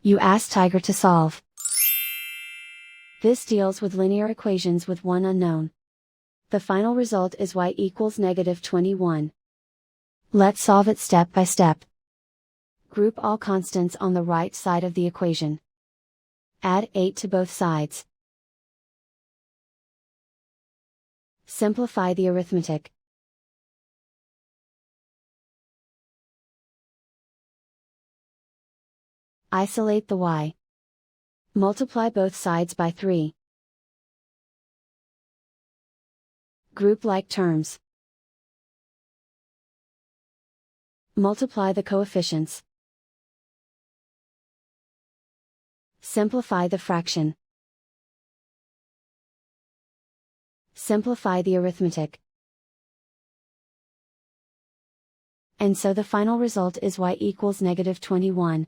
You ask Tiger to solve. This deals with linear equations with one unknown. The final result is y equals -21. Let's solve it step by step. Group all constants on the right side of the equation. Add 8 to both sides. Simplify the arithmetic. Isolate the y. Multiply both sides by 3. Group like terms. Multiply the coefficients. Simplify the fraction. Simplify the arithmetic. And so the final result is y equals -21.